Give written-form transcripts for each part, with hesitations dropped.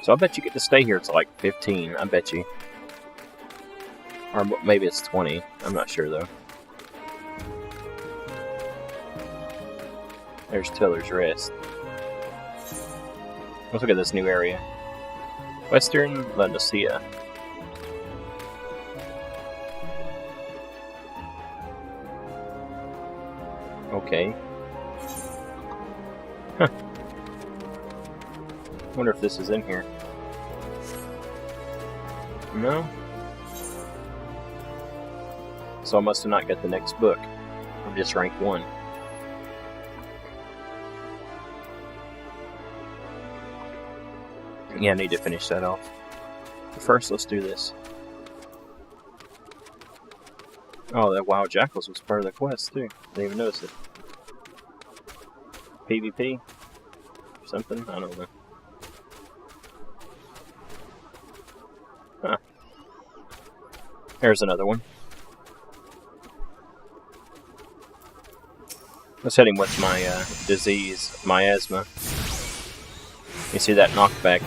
So I bet you get to stay here till like 15. I bet you. Or maybe it's 20. I'm not sure though. There's Tiller's Rest. Let's look at this new area. Western Laodicea. Okay. Huh. Wonder if this is in here. No? So I must have not got the next book. I'm just rank 1. Yeah, I need to finish that off. But first, let's do this. Oh, that Wild Jackals was part of the quest, too. Didn't even notice it. PvP? Something? I don't know. Huh. There's another one. Let's hit him with my disease, miasma. You see that knockback?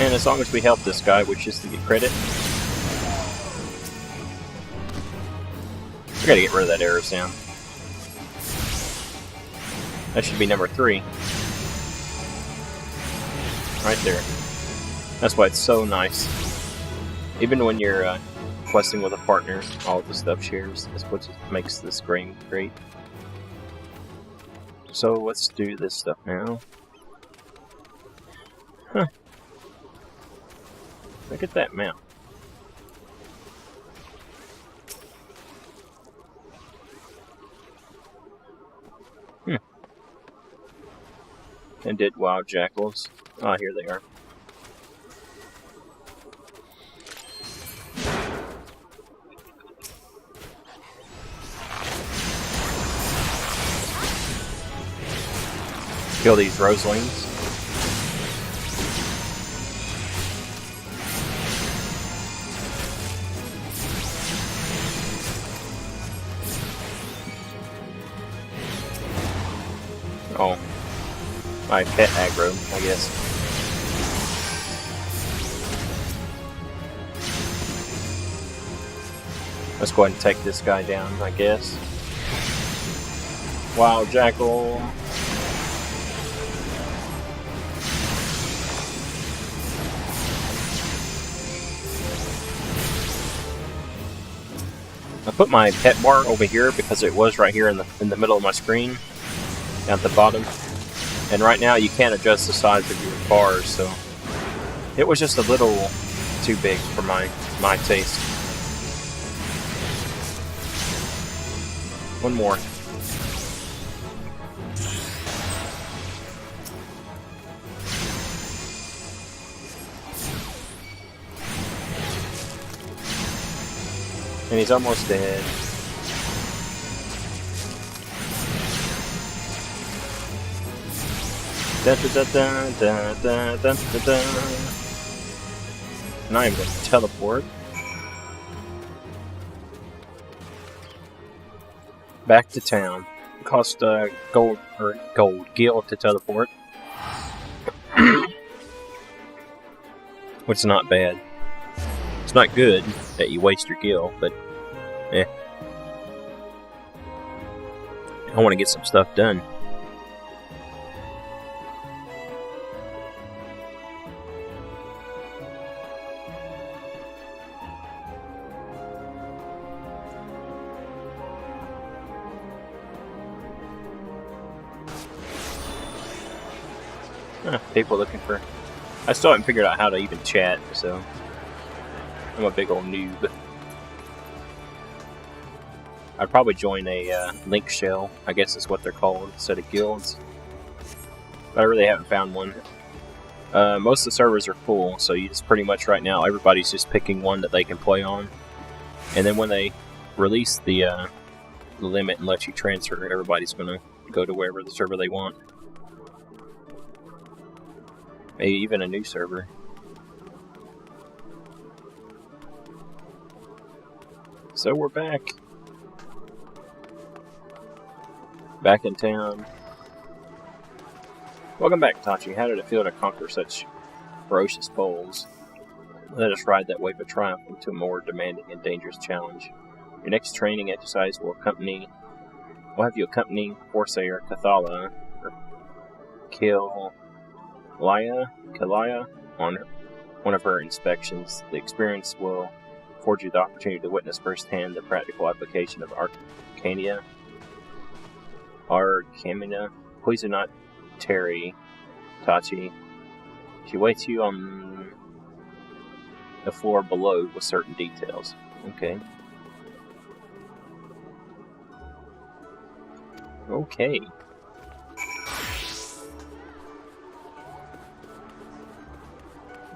And as long as we help this guy, which is to get credit. We gotta get rid of that error sound. That should be number 3. Right there. That's why it's so nice. Even when you're questing with a partner, all the stuff shares. That's what makes this game great. So let's do this stuff now. Huh. Look at that mount. And did Wild Jackals. Ah, here they are. Kill these roselings. Oh. My pet aggro, I guess. Let's go ahead and take this guy down, I guess. Wild Jackal. I put my pet bar over here because it was right here in the middle of my screen, down at the bottom. And right now you can't adjust the size of your bars, so it was just a little too big for my taste. One more. And he's almost dead. Da, da, da, da, da, da, da, da. Now I'm going to teleport back to town. It cost gold gil to teleport, which is not bad. It's not good that you waste your gil, but eh. I want to get some stuff done. People looking for... I still haven't figured out how to even chat, so... I'm a big old noob. I'd probably join a link shell, I guess is what they're called, instead of guilds. But I really haven't found one. Most of the servers are full, so you just pretty much right now, everybody's just picking one that they can play on. And then when they release the limit and let you transfer, everybody's going to go to wherever the server they want. Maybe even a new server. So we're back. Back in town. Welcome back, Tachi. How did it feel to conquer such ferocious foes? Let us ride that wave of triumph into a more demanding and dangerous challenge. Your next training exercise will have you accompany Corsair Kathala or Kalaya on one of her inspections. The experience will afford you the opportunity to witness firsthand the practical application of Arcana. Please do not tarry, Tachi. She waits you on the floor below with certain details. Okay. Okay.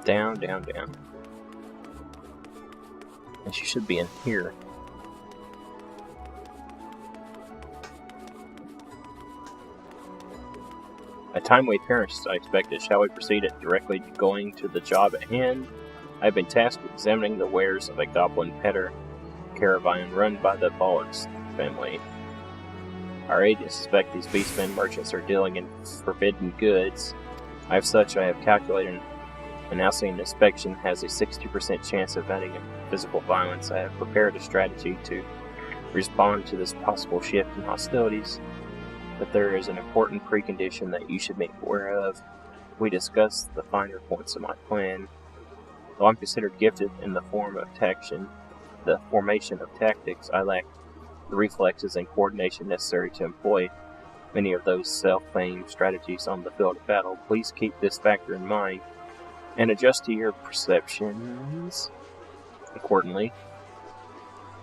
Down, down, down. And she should be in here. A timely appearance I expected. Shall we proceed at directly going to the job at hand? I have been tasked with examining the wares of a goblin peddler caravan run by the Bollocks family. Our agents suspect these beastmen merchants are dealing in forbidden goods. As such, I have calculated announcing an inspection has a 60% chance of ending in physical violence. I have prepared a strategy to respond to this possible shift in hostilities, but there is an important precondition that you should make aware of. We discussed the finer points of my plan. Though I'm considered gifted in the formation of tactics, I lack the reflexes and coordination necessary to employ many of those self-claimed strategies on the field of battle. Please keep this factor in mind and adjust to your perceptions accordingly.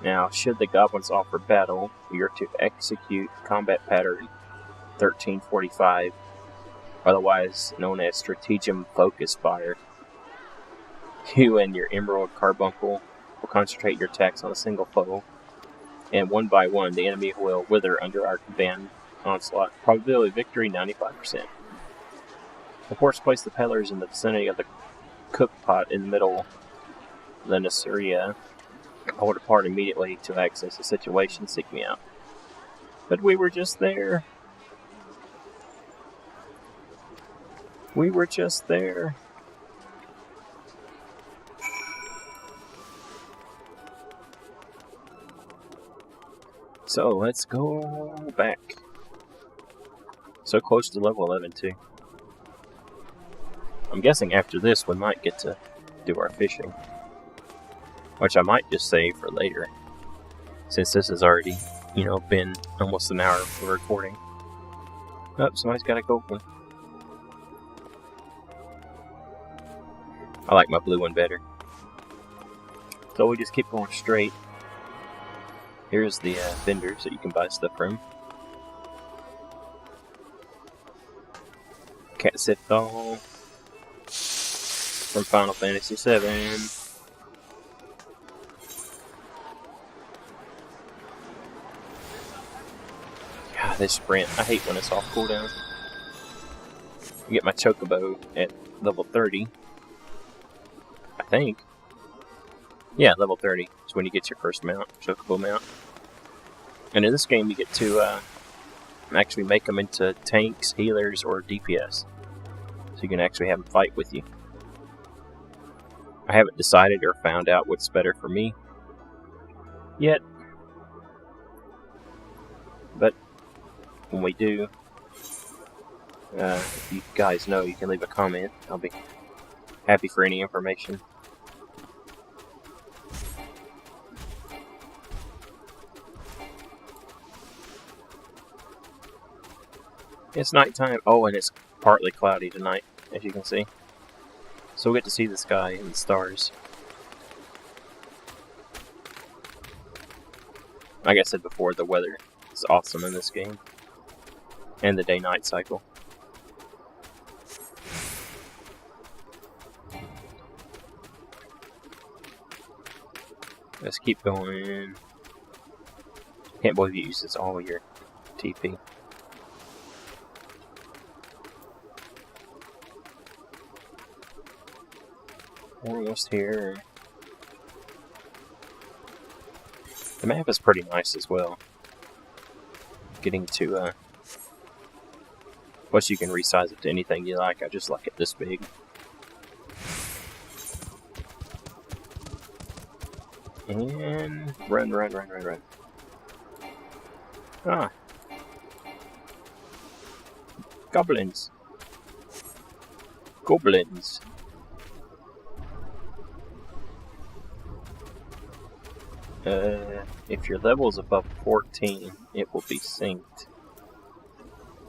Now, should the goblins offer battle, you're to execute combat pattern 1345, otherwise known as Stratagem Focus Fire. You and your Emerald Carbuncle will concentrate your attacks on a single foe, and one by one the enemy will wither under our combined onslaught. Probability of victory 95%. Of course, place the peddlers in the vicinity of the cook pot in the middle of the Nasseria. I'll depart immediately to access the situation. Seek me out. But we were just there. We were just there. So, let's go back. So close to level 11, too. I'm guessing after this we might get to do our fishing. Which I might just save for later. Since this has already, been almost an hour of recording. Oh, somebody's got a gold one. I like my blue one better. So we just keep going straight. Here's the vendors that you can buy stuff from. Cat Sithal from Final Fantasy VII. God, this sprint. I hate when it's off cooldown. You get my Chocobo at level 30. I think. Yeah, level 30 is when you get your first mount, Chocobo mount. And in this game you get to actually make them into tanks, healers, or DPS. So you can actually have them fight with you. I haven't decided or found out what's better for me yet. But when we do, if you guys know, you can leave a comment. I'll be happy for any information. It's nighttime. Oh, and it's partly cloudy tonight, as you can see. So we'll get to see the sky and the stars. Like I said before, the weather is awesome in this game. And the day-night cycle. Let's keep going. Can't believe you use this all your TP. We're almost here. The map is pretty nice as well. Getting to, plus you can resize it to anything you like. I just like it this big. And run, run, run, run, run. Ah. Goblins. Goblins. If your level is above 14, it will be synced.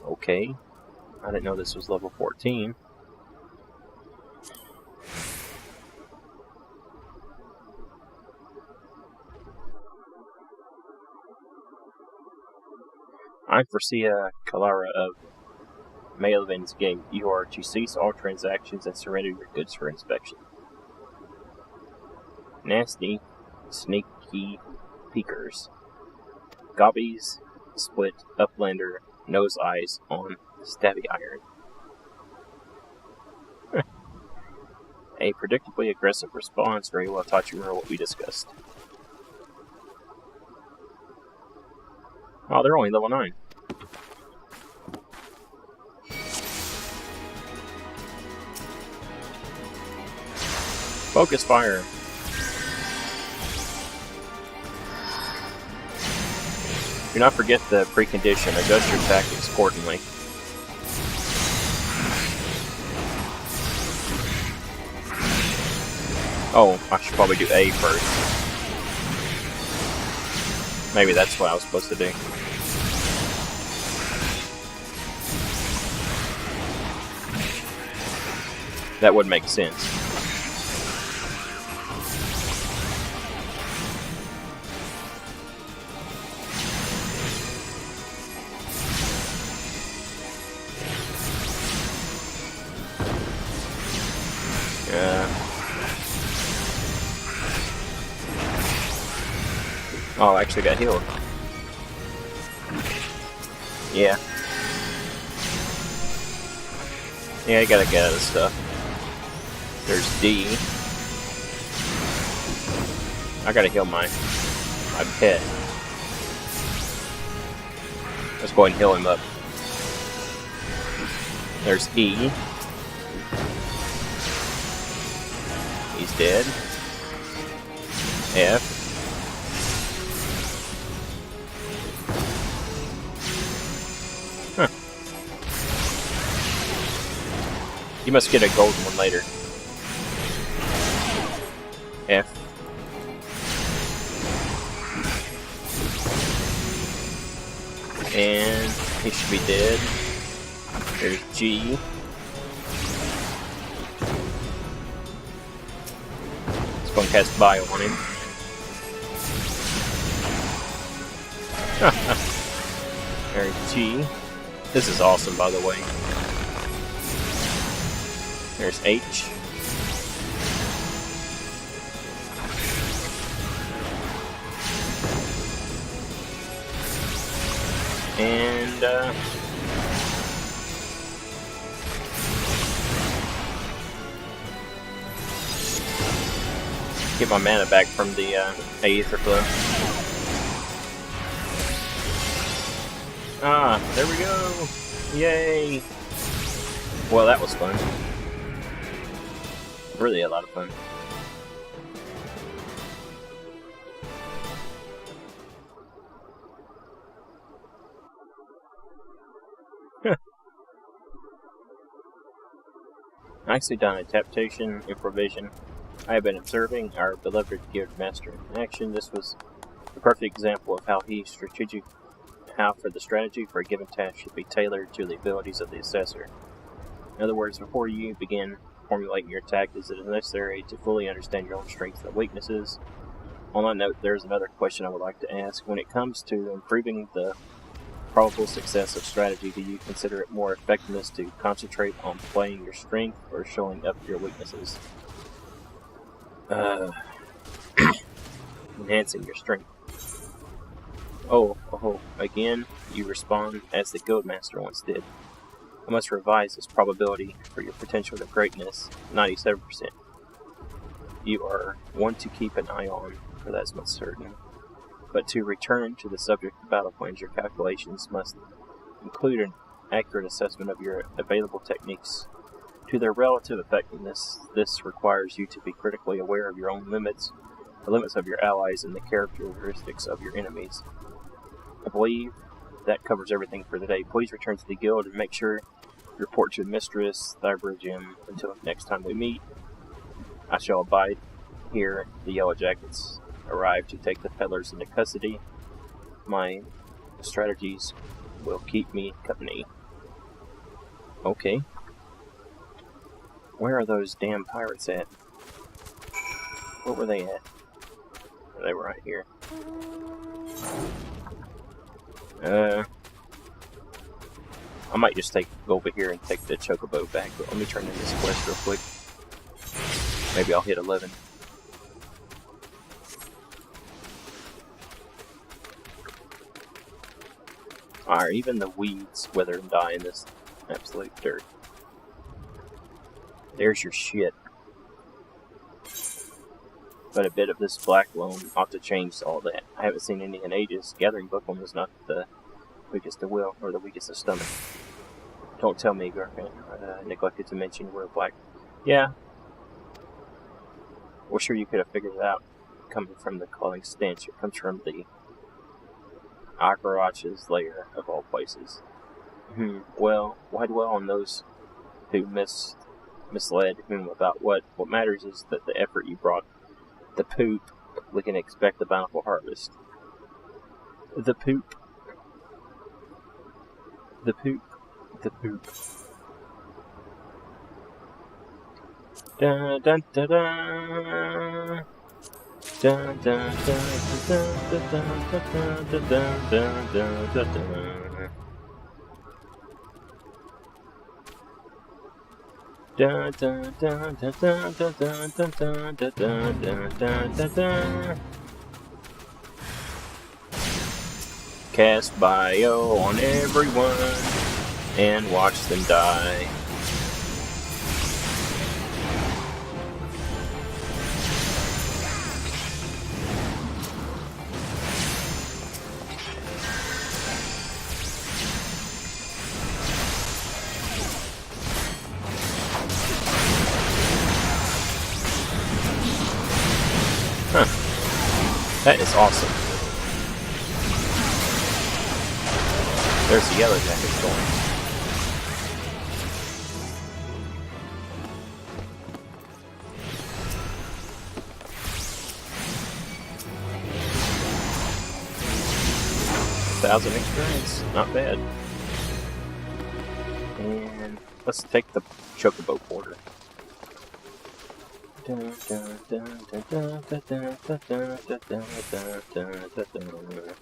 Okay. I didn't know this was level 14. I foresee a Kalara of Maelvin's Gate. You are to cease all transactions and surrender your goods for inspection. Nasty, sneaky peekers. Gobbies, split, uplander, nose eyes on stabby iron. A predictably aggressive response very well taught you remember what we discussed. Oh, they're only level 9. Focus fire. Do not forget the precondition. Adjust your tactics accordingly. Oh, I should probably do A first. Maybe that's what I was supposed to do. That would make sense. Oh, I actually got healed. Yeah. Yeah, I gotta get out of this stuff. There's D. I gotta heal my pet. Let's go ahead and heal him up. There's E. He's dead. F. Huh. You must get a golden one later. F. And he should be dead. There's G. Let's go and cast Bio on him. There's G. This is awesome, by the way. There's H. And, get my mana back from the Aether Flow. Ah, there we go! Yay! Well, that was fun. Really a lot of fun. Nicely done, adaptation, improvisation. I have been observing our beloved Guild Master in action. This was the perfect example of how the strategy for a given task should be tailored to the abilities of the assessor. In other words, before you begin formulating your tactics, it is necessary to fully understand your own strengths and weaknesses. On that note, there's another question I would like to ask. When it comes to improving the probable success of strategy, do you consider it more effectiveness to concentrate on playing your strength or showing up your weaknesses? Enhancing your strength. Oh, again, you respond as the Guildmaster once did. I must revise this probability for your potential to greatness, 97%. You are one to keep an eye on, for that's most certain. But to return to the subject of battle plans, your calculations must include an accurate assessment of your available techniques to their relative effectiveness. This requires you to be critically aware of your own limits, the limits of your allies, and the characteristics of your enemies. I believe that covers everything for today. Please return to the guild and make sure you report to Mistress Thybridge. Until next time we meet, I shall abide here. The Yellow Jackets arrive to take the peddlers into custody. My strategies will keep me company. Okay. Where are those damn pirates at? Where were they at? They were right here. I might just go over here and take the chocobo back, but let me turn in this quest real quick. Maybe I'll hit 11. Alright, even the weeds wither and die in this absolute dirt. There's your shit. But a bit of this black loam ought to change all that. I haven't seen any in ages. Gathering bookworm is not the weakest of will, or the weakest of stomach. Don't tell me, Garfin. Neglected to mention you were black. Yeah. Well, sure you could have figured it out. Coming from the clothing stench. It comes from the Agarach's lair, of all places. Well, why dwell on those who misled him about what? What matters is that the effort you brought. The poop. We can expect the bountiful harvest. The poop. The poop. The poop. Dun dun dun dun. Dun dun dun dun dun dun dun dun dun dun dun. Dun dun dun dun dun dun dun dun dun dun dun dun dun. Cast bio on everyone and watch them die. Huh. That is awesome. There's the Yellow Jackets going. $1,000 experience, not bad. And let's take the chocobo quarter. Dun, dun, dun, dun, dun, dun, dun, dun, dun, dun, dun, dun, dun.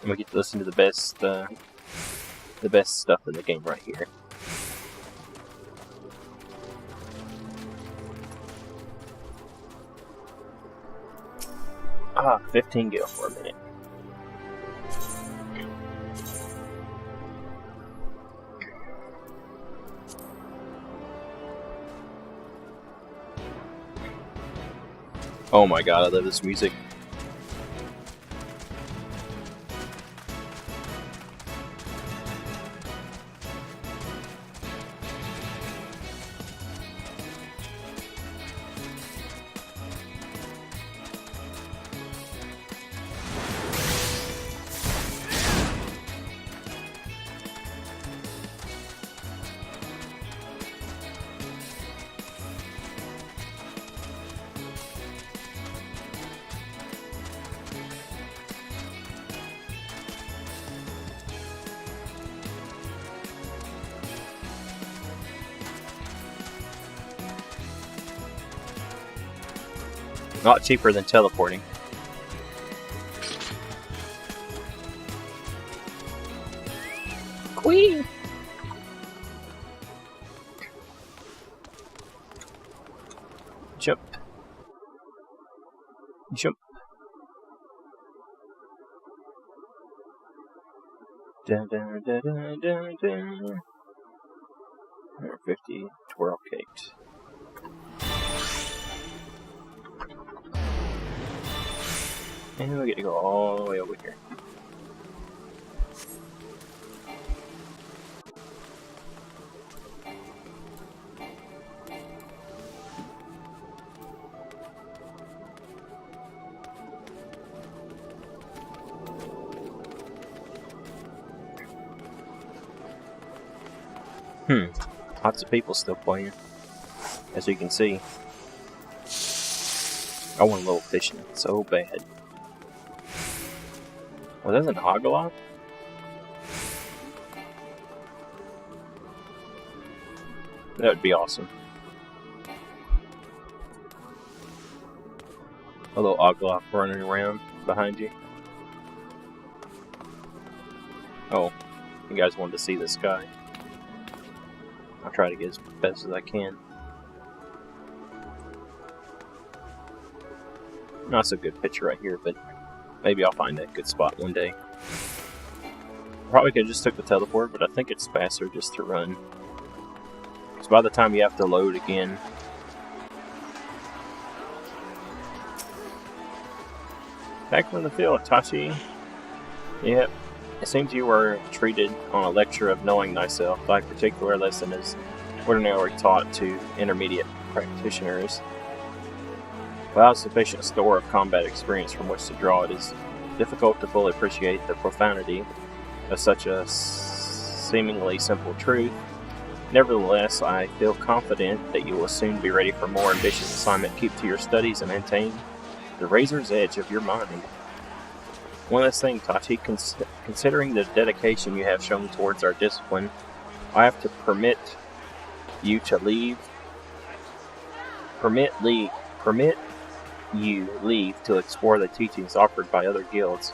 And we get to listen to the best stuff in the game right here. Ah, 15 gil for a minute. Oh my god, I love this music. A lot cheaper than teleporting. Queen! Jump. Jump. Dun, dun, dun, dun, dun, dun. 150 twirl cakes. And we get to go all the way over here. Lots of people still playing, as you can see. I want a little fishing so bad. Well, that's an Ogloff? That would be awesome. A little Ogloff running around behind you. Oh, you guys wanted to see the sky. I'll try to get as best as I can. Not so good picture right here, but maybe I'll find a good spot one day. Probably could have just took the teleport, but I think it's faster just to run. Because by the time you have to load again... Back from the field, Tachi. Yep. It seems you were treated on a lecture of knowing thyself. Thy particular lesson is ordinarily taught to intermediate practitioners. Without sufficient store of combat experience from which to draw, it is difficult to fully appreciate the profundity of such a seemingly simple truth. Nevertheless, I feel confident that you will soon be ready for more ambitious assignment. Keep to your studies and maintain the razor's edge of your mind. One last thing, Tachi, considering the dedication you have shown towards our discipline, I have to permit you leave to explore the teachings offered by other guilds.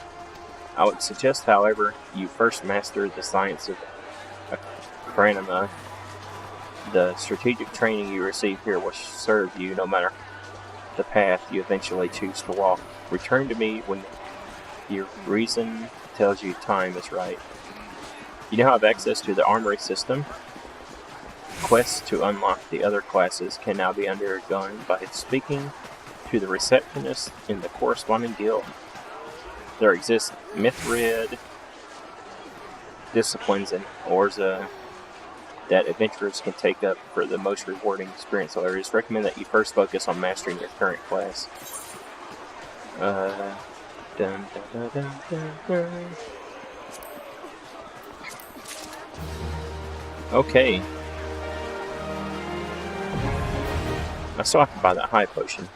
I would suggest, however, you first master the science of Akranima. The strategic training you receive here will serve you no matter the path you eventually choose to walk. Return to me when your reason tells you time is right. You now have access to the armory system. Quests to unlock the other classes can now be undergone by speaking to the receptionist in the corresponding guild. There exist Mithrid disciplines in Orza that adventurers can take up for the most rewarding experience. However, it is recommended that you first focus on mastering your current class. Dun, dun, dun, dun, dun. Okay. I still have to buy that high potion.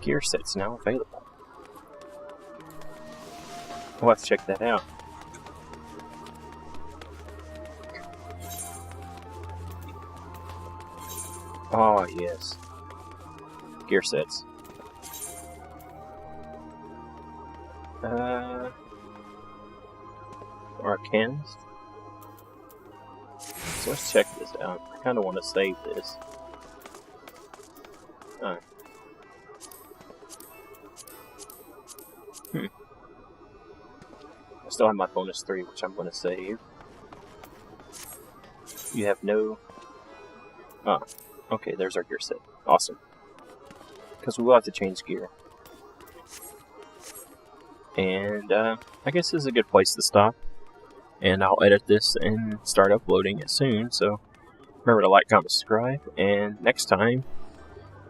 Gear set's now available. We'll have to check that out. Oh, yes. Gear sets. Arcanist. So let's check this out. I kind of want to save this. I still have my bonus 3, which I'm going to save. You have no... Ah, okay, there's our gear set. Awesome. Because we will have to change gear. And I guess this is a good place to stop. And I'll edit this and start uploading it soon. So remember to like, comment, subscribe. And next time,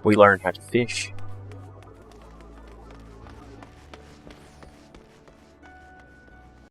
we learn how to fish.